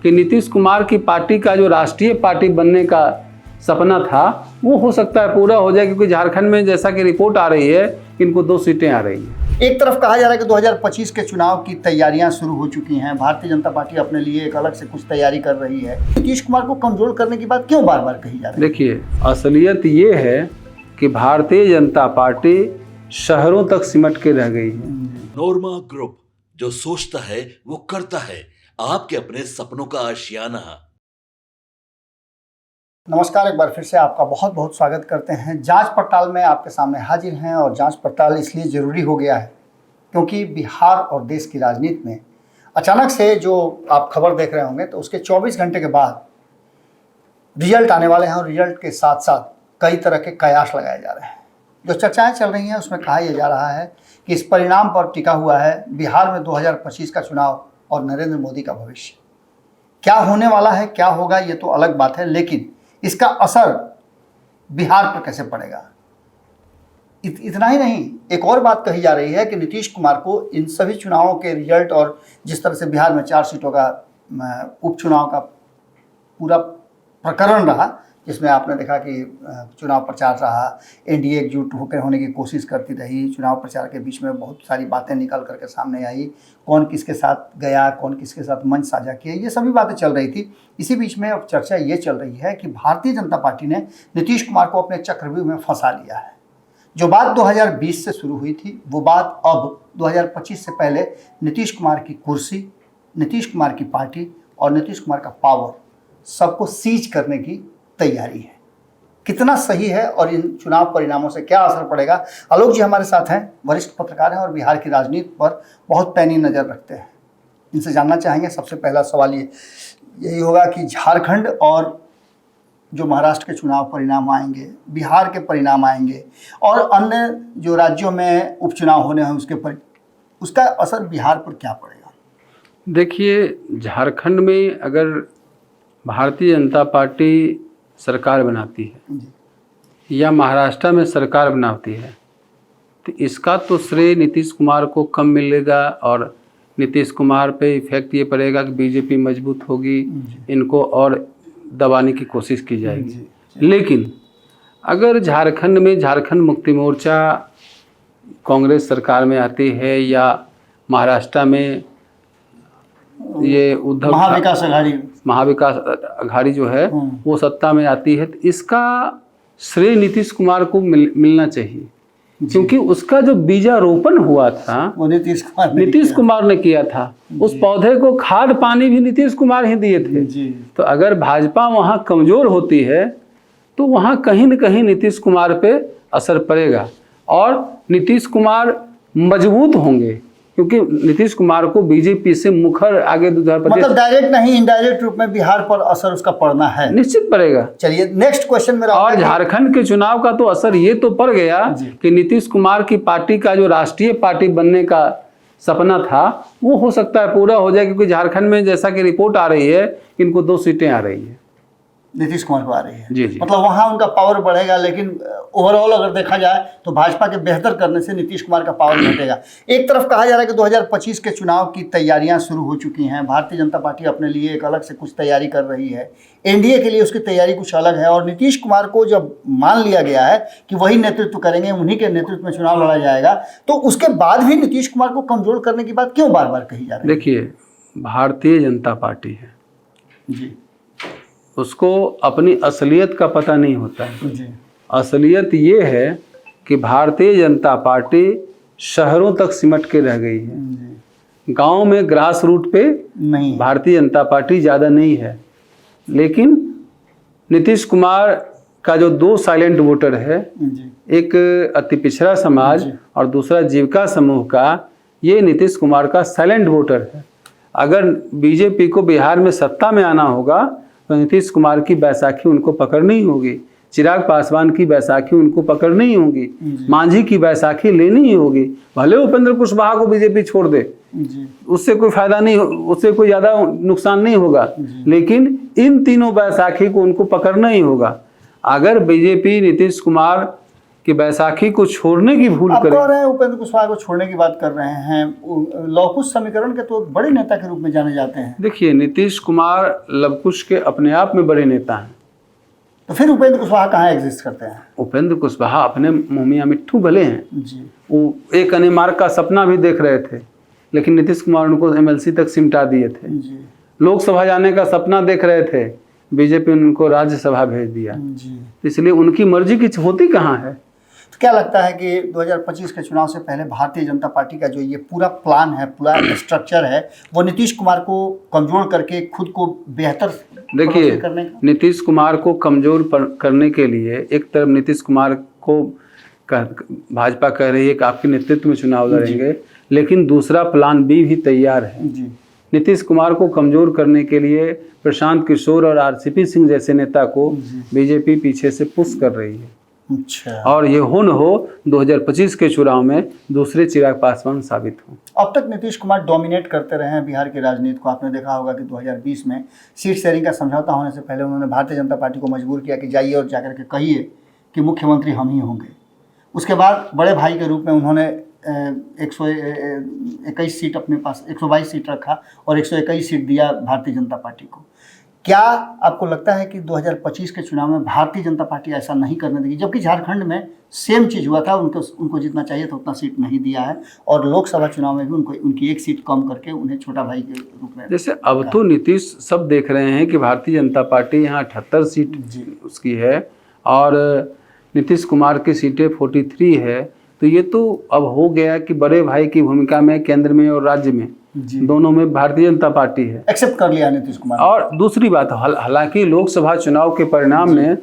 कि नीतीश कुमार की पार्टी का जो राष्ट्रीय पार्टी बनने का सपना था वो हो सकता है पूरा हो जाए, क्योंकि झारखंड में जैसा कि रिपोर्ट आ रही है कि इनको 2 सीटें आ रही हैं। एक तरफ कहा जा रहा है कि 2025 के चुनाव की तैयारियां शुरू हो चुकी हैं। भारतीय जनता पार्टी अपने लिए एक अलग से कुछ तैयारी कर रही है। नीतीश कुमार को कमजोर करने की बात क्यों बार बार कही जा रही है? देखिए, असलियत ये है कि भारतीय जनता पार्टी शहरों तक सिमट के रह गई है। नोरमा ग्रुप, जो सोचता है वो करता है, आपके अपने सपनों का आशियाना। नमस्कार, एक बार फिर से आपका बहुत बहुत स्वागत करते हैं। जांच पड़ताल में आपके सामने हाजिर हैं और जांच पड़ताल इसलिए ज़रूरी हो गया है क्योंकि बिहार और देश की राजनीति में अचानक से जो आप खबर देख रहे होंगे तो उसके 24 घंटे के बाद रिजल्ट आने वाले हैं और रिजल्ट के साथ साथ कई तरह के कयास लगाए जा रहे हैं। जो चर्चाएं चल रही हैं उसमें कहा यह जा रहा है कि इस परिणाम पर टिका हुआ है बिहार में 2025 का चुनाव और नरेंद्र मोदी का भविष्य। क्या होने वाला है, क्या होगा, ये तो अलग बात है, लेकिन इसका असर बिहार पर कैसे पड़ेगा? इतना ही नहीं, एक और बात कही जा रही है कि नीतीश कुमार को इन सभी चुनावों के रिजल्ट और जिस तरह से बिहार में 4 सीटों का उपचुनाव का पूरा प्रकरण रहा, जिसमें आपने देखा कि चुनाव प्रचार रहा, एनडीए एकजुट होकर होने की कोशिश करती रही, चुनाव प्रचार के बीच में बहुत सारी बातें निकल करके सामने आई, कौन किसके साथ गया, कौन किसके साथ मंच साझा किया, ये सभी बातें चल रही थी। इसी बीच में अब चर्चा ये चल रही है कि भारतीय जनता पार्टी ने नीतीश कुमार को अपने चक्रव्यूह में फंसा लिया है। जो बात 2020 से शुरू हुई थी वो बात अब 2025 से पहले नीतीश कुमार की कुर्सी, नीतीश कुमार की पार्टी और नीतीश कुमार का पावर सबको सीज करने की तैयारी है। कितना सही है और इन चुनाव परिणामों से क्या असर पड़ेगा? आलोक जी हमारे साथ हैं, वरिष्ठ पत्रकार हैं और बिहार की राजनीति पर बहुत पैनी नज़र रखते हैं। इनसे जानना चाहेंगे, सबसे पहला सवाल यही होगा कि झारखंड और जो महाराष्ट्र के चुनाव परिणाम आएंगे, बिहार के परिणाम आएंगे और अन्य जो राज्यों में उपचुनाव होने हैं उसका असर बिहार पर क्या पड़ेगा? देखिए, झारखंड में अगर भारतीय जनता पार्टी सरकार बनाती है या महाराष्ट्र में सरकार बनाती है तो इसका तो श्रेय नीतीश कुमार को कम मिलेगा और नीतीश कुमार पे इफेक्ट ये पड़ेगा कि बीजेपी मजबूत होगी, इनको और दबाने की कोशिश की जाएगी। लेकिन अगर झारखंड में झारखंड मुक्ति मोर्चा कांग्रेस सरकार में आती है या महाराष्ट्र में ये उद्धव महाविकास अघाड़ी जो है वो सत्ता में आती है तो इसका श्रेय नीतीश कुमार को मिलना चाहिए, क्योंकि उसका जो बीजारोपण हुआ था वो नीतीश कुमार ने किया था। उस पौधे को खाद पानी भी नीतीश कुमार ही दिए थे। तो अगर भाजपा वहाँ कमजोर होती है तो वहाँ कहीं न कहीं नीतीश कुमार पे असर पड़ेगा और नीतीश कुमार मजबूत होंगे, क्योंकि नीतीश कुमार को बीजेपी से मुखर आगे 2025 मतलब डायरेक्ट नहीं इनडायरेक्ट रूप में बिहार पर असर उसका पड़ना है, निश्चित पड़ेगा। चलिए नेक्स्ट क्वेश्चन मेरा। और झारखंड के चुनाव का तो असर ये तो पड़ गया कि नीतीश कुमार की पार्टी का जो राष्ट्रीय पार्टी बनने का सपना था वो हो सकता है पूरा हो जाए, क्योंकि झारखंड में जैसा कि रिपोर्ट आ रही है कि इनको 2 सीटें आ रही है, नीतीश कुमार को आ रही है। जी। मतलब वहाँ उनका पावर बढ़ेगा, लेकिन ओवरऑल अगर देखा जाए तो भाजपा के बेहतर करने से नीतीश कुमार का पावर घटेगा। एक तरफ कहा जा रहा है कि 2025 के चुनाव की तैयारियां शुरू हो चुकी हैं। भारतीय जनता पार्टी अपने लिए एक अलग से कुछ तैयारी कर रही है, एनडीए के लिए उसकी तैयारी कुछ अलग है और नीतीश कुमार को जब मान लिया गया है कि वही नेतृत्व करेंगे, उन्हीं के नेतृत्व में चुनाव लड़ा जाएगा, तो उसके बाद भी नीतीश कुमार को कमजोर करने की बात क्यों बार बार कही जा रही है? देखिए, भारतीय जनता पार्टी है जी, उसको अपनी असलियत का पता नहीं होता है जी। असलियत ये है कि भारतीय जनता पार्टी शहरों तक सिमट के रह गई है। गांव में ग्रास रूट पे नहीं भारतीय जनता पार्टी ज़्यादा नहीं है। लेकिन नीतीश कुमार का जो 2 साइलेंट वोटर है, एक अति पिछड़ा समाज और दूसरा जीविका समूह का, ये नीतीश कुमार का साइलेंट वोटर है। अगर बीजेपी को बिहार में सत्ता में आना होगा तो नीतीश कुमार की बैसाखी उनको पकड़नी होगी, चिराग पासवान की बैसाखी उनको पकड़नी होगी, मांझी की बैसाखी लेनी ही होगी। भले उपेंद्र कुशवाहा को बीजेपी छोड़ दे, उससे कोई फायदा नहीं, उससे कोई ज़्यादा नुकसान नहीं होगा, लेकिन इन तीनों बैसाखी को उनको पकड़ना ही होगा। अगर बीजेपी नीतीश कुमार कि बैसाखी को छोड़ने की भूल आप करें। कह रहे हैं उपेंद्र कुशवाहा को छोड़ने की बात कर रहे हैं, लवकुश समीकरण के तो बड़े नेता के रूप में जाने जाते हैं, देखिए, नीतीश कुमार लवकुश के अपने आप में बड़े नेता हैं। तो फिर उपेंद्र कुशवाहा कहाँ एग्जिस्ट करते हैं? उपेंद्र कुशवाहा अपने मुँह मियां मिट्ठू भले हैं, जी वो एक अने मार्ग का सपना भी देख रहे थे, लेकिन नीतीश कुमार उनको एमएलसी तक सिमटा दिए थे। जी लोकसभा जाने का सपना देख रहे थे, बीजेपी ने उनको राज्यसभा भेज दिया। जी। इसलिए उनकी मर्जी की होती कहाँ है। तो क्या लगता है कि 2025 के चुनाव से पहले भारतीय जनता पार्टी का जो ये पूरा प्लान है, पूरा स्ट्रक्चर है, वो नीतीश कुमार को कमजोर करके खुद को बेहतर देखिए, करने का? नीतीश कुमार को कमजोर करने के लिए एक तरफ नीतीश कुमार को भाजपा कह रही है कि आपके नेतृत्व में चुनाव लड़ेंगे, लेकिन दूसरा प्लान बी भी तैयार है। जी नीतीश कुमार को कमजोर करने के लिए प्रशांत किशोर और आरसीपी सिंह जैसे नेता को बीजेपी पीछे से पुश कर रही है। अच्छा। और ये हो न हो 2025 के चुनाव में दूसरे चिराग पासवान साबित हो। अब तक नीतीश कुमार डोमिनेट करते रहे हैं बिहार की राजनीति को। आपने देखा होगा कि 2020 में सीट शेयरिंग का समझौता होने से पहले उन्होंने भारतीय जनता पार्टी को मजबूर किया कि जाइए और जाकर के कहिए कि मुख्यमंत्री हम ही होंगे। उसके बाद बड़े भाई के रूप में उन्होंने 121 सीट अपने पास, 122 सीट रखा और 121 सीट दिया भारतीय जनता पार्टी को। क्या आपको लगता है कि 2025 के चुनाव में भारतीय जनता पार्टी ऐसा नहीं करने देगी? जबकि झारखंड में सेम चीज़ हुआ था, उनको जितना चाहिए था उतना सीट नहीं दिया है, और लोकसभा चुनाव में भी उनकी एक सीट कम करके उन्हें छोटा भाई के रूप में। जैसे अब तो नीतीश सब देख रहे हैं कि भारतीय जनता पार्टी यहाँ 78 सीट उसकी है और नीतीश कुमार की सीटें 43 है, तो ये तो अब हो गया कि बड़े भाई की भूमिका में केंद्र में और राज्य में दोनों में भारतीय जनता पार्टी है, एक्सेप्ट कर लिया नीतीश कुमार। और दूसरी बात, हालांकि लोकसभा चुनाव के परिणाम ने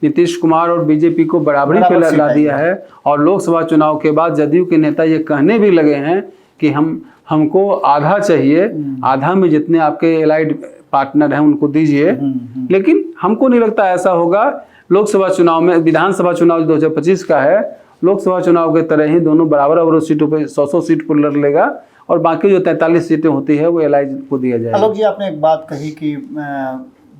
नीतीश कुमार और बीजेपी को बराबरी पे ला दिया है, और लोकसभा चुनाव के बाद जदयू के नेता ये कहने भी लगे हैं कि हमको आधा चाहिए, आधा में जितने आपके एलाइड पार्टनर हैं उनको दीजिए, लेकिन हमको नहीं लगता ऐसा होगा। लोकसभा चुनाव में, विधानसभा चुनाव 2025 का है, लोकसभा चुनाव के तरह ही दोनों बराबर सीटों पे 100 सीट पर लड़ लेगा, और बाकी जो 43 सीटें होती है वो एलाइज को दिया जाएगा। आलोक जी, आपने एक बात कही कि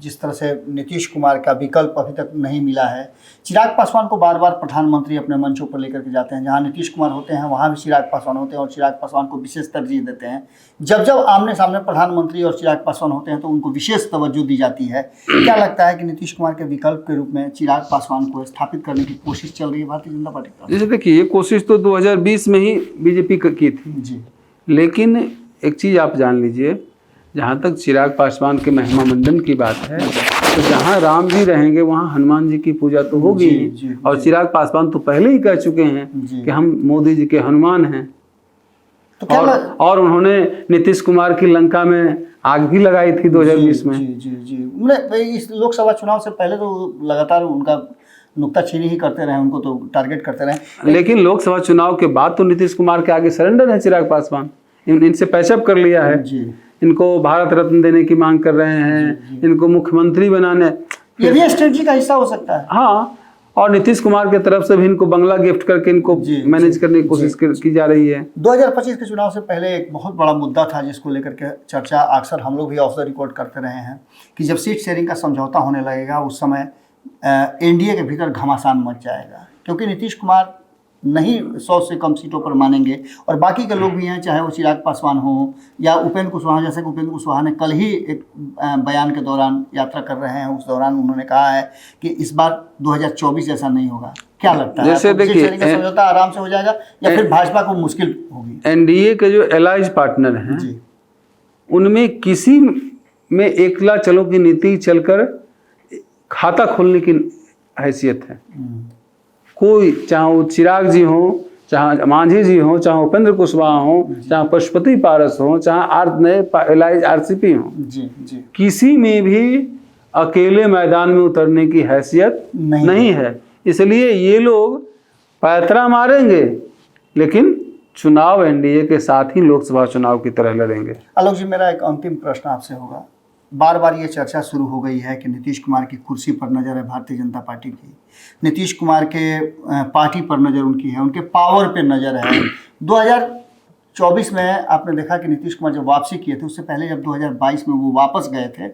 जिस तरह से नीतीश कुमार का विकल्प अभी तक नहीं मिला है। चिराग पासवान को बार बार प्रधानमंत्री अपने मंचों पर लेकर के जाते हैं, जहां नीतीश कुमार होते हैं वहां भी चिराग पासवान होते हैं, और चिराग पासवान को विशेष तरजीह देते हैं। जब जब आमने सामने प्रधानमंत्री और चिराग पासवान होते हैं तो उनको विशेष तवज्जो दी जाती है। क्या लगता है कि नीतीश कुमार के विकल्प के रूप में चिराग पासवान को स्थापित करने की कोशिश चल रही है भारतीय जनता पार्टी की? जैसे देखिए, ये कोशिश तो 2020 में ही बीजेपी की थी जी, लेकिन एक चीज़ आप जान लीजिए, जहाँ तक चिराग पासवान के महिमा मंडन की बात है, तो जहाँ राम जी रहेंगे वहाँ हनुमान जी की पूजा तो होगी ही, और चिराग पासवान तो पहले ही कह चुके हैं कि हम मोदी जी के हनुमान हैं। तो और उन्होंने नीतीश कुमार की लंका में आग भी लगाई थी 2020 में। जी। इस लोकसभा चुनाव से पहले तो लगातार उनका नुक्ताचीनी ही करते रहे, उनको तो टारगेट करते रहे, लेकिन लोकसभा चुनाव के बाद तो नीतीश कुमार के आगे सरेंडर है चिराग पासवान। इनसे पैचअप कर लिया है जी। इनको भारत रत्न देने की मांग कर रहे हैं, इनको मुख्यमंत्री बनाने, ये भी स्ट्रेटजी का हिस्सा हो सकता है। हाँ, और नीतीश कुमार के तरफ से भी इनको बंगला गिफ्ट करके इनको मैनेज करने की कोशिश की जा रही है। 2025 के चुनाव से पहले एक बहुत बड़ा मुद्दा था जिसको लेकर के चर्चा अक्सर हम लोग भी ऑफ द रिकॉर्ड करते रहे हैं कि जब सीट शेयरिंग का समझौता होने लगेगा उस समय एनडीए के भीतर घमासान मच जाएगा, क्योंकि नीतीश कुमार नहीं 100 से कम सीटों पर मानेंगे, और बाकी के लोग भी हैं, चाहे वो चिराग पासवान हो या उपेंद्र कुशवाहा, जैसे कि उपेंद्र कुशवाहा ने कल ही एक बयान के दौरान यात्रा कर रहे हैं, उस दौरान उन्होंने कहा है कि इस बार 2024 जैसा नहीं होगा। क्या लगता है, जैसे देखिए, समझौता आराम से हो जाएगा या फिर भाजपा को मुश्किल होगी? एनडीए के जो एलाइज पार्टनर हैं उनमें किसी में एकला चलो की नीति चलकर खाता खोलने की हैसियत है। कोई, चाहे वो चिराग जी हो, चाहे मांझी जी हो, चाहे उपेंद्र कुशवाहा हो, चाहे पशुपति पारस हो, चाहे नए आरसीपी हो, किसी में भी अकेले मैदान में उतरने की हैसियत नहीं है। इसलिए ये लोग पैतरा मारेंगे, लेकिन चुनाव एनडीए के साथ ही लोकसभा चुनाव की तरह लड़ेंगे। आलोक जी, मेरा एक अंतिम प्रश्न आपसे होगा। बार बार ये चर्चा शुरू हो गई है कि नीतीश कुमार की कुर्सी पर नज़र है भारतीय जनता पार्टी की, नीतीश कुमार के पार्टी पर नज़र उनकी है, उनके पावर पे नज़र है। 2024 में आपने देखा कि नीतीश कुमार जब वापसी किए थे, उससे पहले जब 2022 में वो वापस गए थे,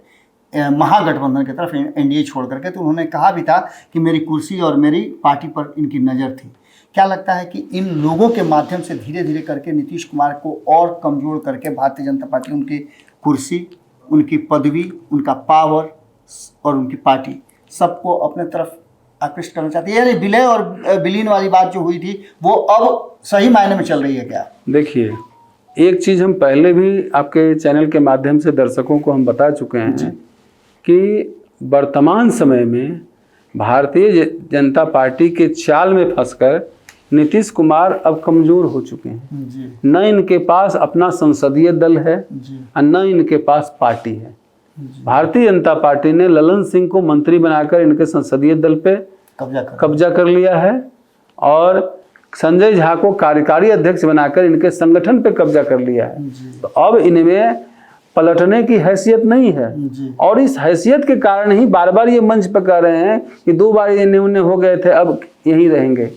महागठबंधन की तरफ, एनडीए छोड़ करके। तो उन्होंने कहा भी था कि मेरी कुर्सी और मेरी पार्टी पर इनकी नज़र थी। क्या लगता है कि इन लोगों के माध्यम से धीरे धीरे करके नीतीश कुमार को और कमज़ोर करके भारतीय जनता पार्टी उनकी कुर्सी, उनकी पदवी, उनका पावर और उनकी पार्टी सबको अपने तरफ आकृष्ट करना चाहती है? यानी विलय और विलीन वाली बात जो हुई थी वो अब सही मायने में चल रही है क्या? देखिए, एक चीज़ हम पहले भी आपके चैनल के माध्यम से दर्शकों को हम बता चुके हैं कि वर्तमान समय में भारतीय जनता पार्टी के चाल में फंसकर नीतीश कुमार अब कमज़ोर हो चुके हैं जी न इनके पास अपना संसदीय दल है जी और न इनके पास पार्टी है। भारतीय जनता पार्टी ने ललन सिंह को मंत्री बनाकर इनके संसदीय दल पे कब्जा कर लिया है और संजय झा को कार्यकारी अध्यक्ष बनाकर इनके संगठन पे कब्जा कर लिया है। तो अब इनमें पलटने की हैसियत नहीं है और इस हैसियत के कारण ही बार बार ये मंच पर कह रहे हैं कि 2 बार ये न्यून हो गए थे, अब यहीं रहेंगे।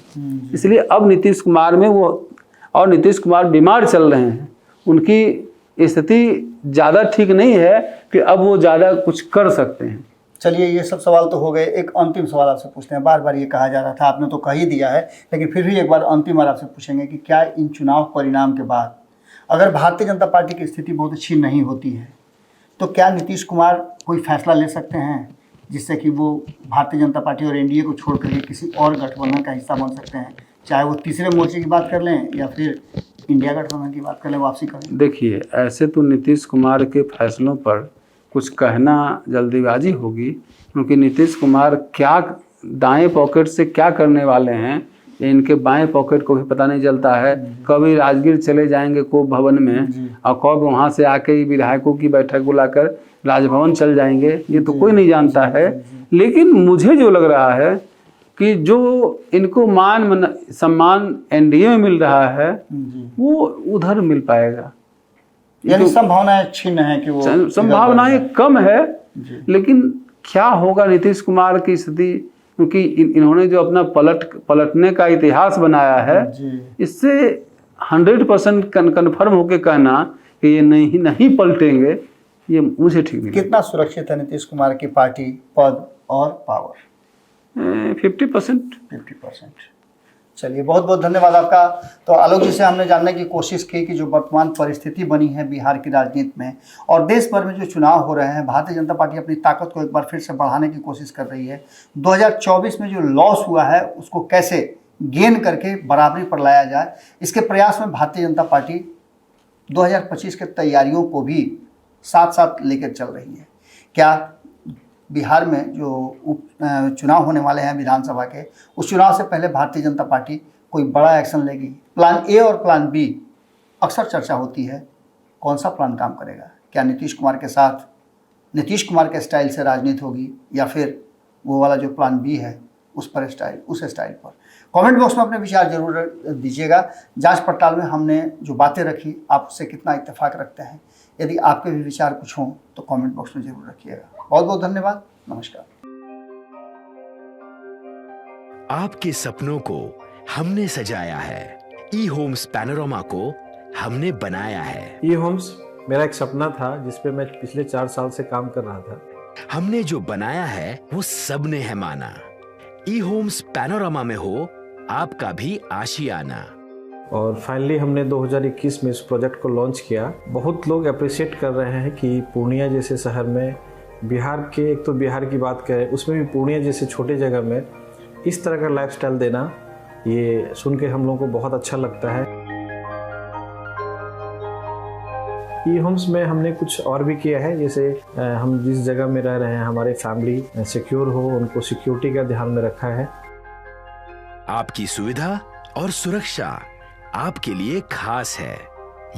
इसलिए अब नीतीश कुमार में वो, और नीतीश कुमार बीमार चल रहे हैं, उनकी स्थिति ज़्यादा ठीक नहीं है कि अब वो ज़्यादा कुछ कर सकते हैं। चलिए, ये सब सवाल तो हो गए। एक अंतिम सवाल आपसे पूछते हैं। बार बार ये कहा जा रहा था, आपने तो कह ही दिया है, लेकिन फिर भी एक बार अंतिम बार आपसे पूछेंगे कि क्या इन चुनाव परिणाम के बाद अगर भारतीय जनता पार्टी की स्थिति बहुत अच्छी नहीं होती है तो क्या नीतीश कुमार कोई फैसला ले सकते हैं जिससे कि वो भारतीय जनता पार्टी और एनडीए को छोड़ करके किसी और गठबंधन का हिस्सा बन सकते हैं? चाहे वो तीसरे मोर्चे की बात कर लें या फिर इंडिया गठबंधन की बात कर लें, वापसी करें। देखिए, ऐसे तो नीतीश कुमार के फैसलों पर कुछ कहना जल्दीबाजी होगी, क्योंकि नीतीश कुमार क्या दाएं पॉकेट से क्या करने वाले हैं इनके बाएं पॉकेट को भी पता नहीं चलता है। कभी राजगीर चले जाएंगे कोप भवन में और कब वहाँ से आके विधायकों की बैठक बुलाकर राजभवन चल जाएंगे, ये तो कोई नहीं जानता है। लेकिन मुझे जो लग रहा है कि जो इनको मान सम्मान एनडीए में मिल रहा है वो उधर मिल पाएगा। यानी संभावनाएं क्षीण है कि वो, संभावनाएं कम है। लेकिन क्या होगा नीतीश कुमार की स्थिति, क्योंकि इन्होंने जो अपना पलटने का इतिहास बनाया है, इससे 100% कन्फर्म होके कहना कि ये नहीं पलटेंगे, ये मुझे ठीक नहीं। कितना सुरक्षित है नीतीश कुमार की पार्टी, पद और पावर? 50%। चलिए, बहुत बहुत धन्यवाद आपका। तो आलोक जी से हमने जानने की कोशिश की कि जो वर्तमान परिस्थिति बनी है बिहार की राजनीति में और देश भर में जो चुनाव हो रहे हैं, भारतीय जनता पार्टी अपनी ताकत को एक बार फिर से बढ़ाने की कोशिश कर रही है। 2024 में जो लॉस हुआ है उसको कैसे गेन करके बराबरी पर लाया जाए, इसके प्रयास में भारतीय जनता पार्टी 2025 के तैयारियों को भी साथ साथ लेकर चल रही है। क्या बिहार में जो चुनाव होने वाले हैं विधानसभा के, उस चुनाव से पहले भारतीय जनता पार्टी कोई बड़ा एक्शन लेगी? प्लान ए और प्लान बी अक्सर चर्चा होती है, कौन सा प्लान काम करेगा? क्या नीतीश कुमार के साथ नीतीश कुमार के स्टाइल से राजनीति होगी या फिर वो वाला जो प्लान बी है उस स्टाइल पर? कमेंट बॉक्स में अपने विचार जरूर दीजिएगा। जांच पड़ताल में हमने जो बातें रखी, आप उससे कितना इत्तेफाक रखते हैं? यदि आपके भी विचार कुछ हों तो कमेंट बॉक्स में जरूर रखिएगा। बहुत बहुत धन्यवाद। नमस्कार। आपके सपनों को हमने सजाया है, ई होम्स पैनोरामा को हमने बनाया है। ई होम्स मेरा एक सपना था जिस पे मैं पिछले 4 साल से काम कर रहा था। हमने जो बनाया है वो सबने है माना। ई होम्स पैनोरामा में हो आपका भी आशियाना। और फाइनली हमने 2021 में इस प्रोजेक्ट को लॉन्च किया। बहुत लोग अप्रिशिएट कर रहे हैं कि पूर्णिया जैसे शहर में, बिहार के, एक तो बिहार की बात करें उसमें भी पूर्णिया जैसे छोटे जगह में इस तरह का लाइफस्टाइल देना, ये सुन के हम लोगों को बहुत अच्छा लगता है। ई होम्स में हमने कुछ और भी किया है, जैसे हम जिस जगह में रह रहे हैं हमारे फैमिली सिक्योर हो, उनको सिक्योरिटी का ध्यान में रखा है। आपकी सुविधा और सुरक्षा आपके लिए खास है,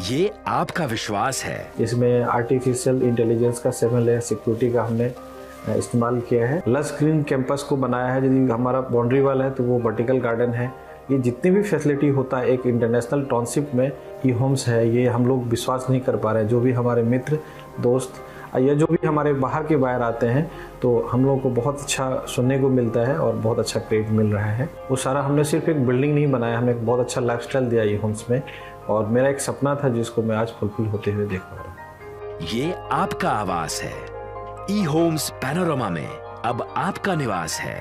ये आपका विश्वास है। इसमें आर्टिफिशियल इंटेलिजेंस का 7 लेयर सिक्योरिटी का हमने इस्तेमाल किया है। लस ग्रीन कैंपस को बनाया है। यदि हमारा बाउंड्री वाल है तो वो वर्टिकल गार्डन है। ये जितनी भी फैसिलिटी होता है एक इंटरनेशनल टाउनशिप में ई होम्स है, ये हम लोग विश्वास नहीं कर पा रहे हैं। जो भी हमारे मित्र दोस्त या जो भी हमारे बाहर के बाहर आते हैं तो हम लोगों को बहुत अच्छा सुनने को मिलता है और बहुत अच्छा क्रेडिट मिल रहा है। वो सारा हमने सिर्फ एक बिल्डिंग नहीं बनाया, हमें एक बहुत अच्छा लाइफस्टाइल दिया ई होम्स में, और मेरा एक सपना था जिसको मैं आज फुलफिल होते हुए देख पा रहा हूँ। ये आपका आवास है, ई होम्स पैनोरामा में अब आपका निवास है।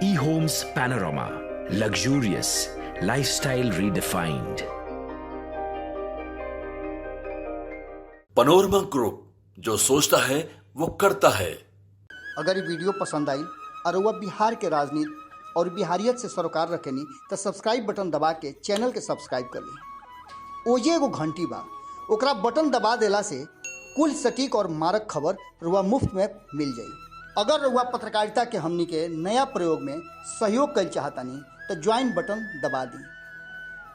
E Homes Panorama, luxurious lifestyle redefined. Panorama Group, जो सोचता है वो करता है। अगर ये वीडियो पसंद आई और वह बिहार के राजनीति और बिहारियत से सरोकार रखेनी तो सब्सक्राइब बटन दबा के चैनल के सब्सक्राइब कर ली। ओजे एगो घंटी बा, ओकरा बटन दबा देला से कुल सटीक और मारक खबर रुआ मुफ्त में मिल जाई। अगर रुआ पत्रकारिता के हमनी के नया प्रयोग में सहयोग कर चाहतानी तो ज्वाइन बटन दबा दी।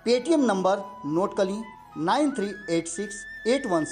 पेटीएम नंबर नोट कर ली 938681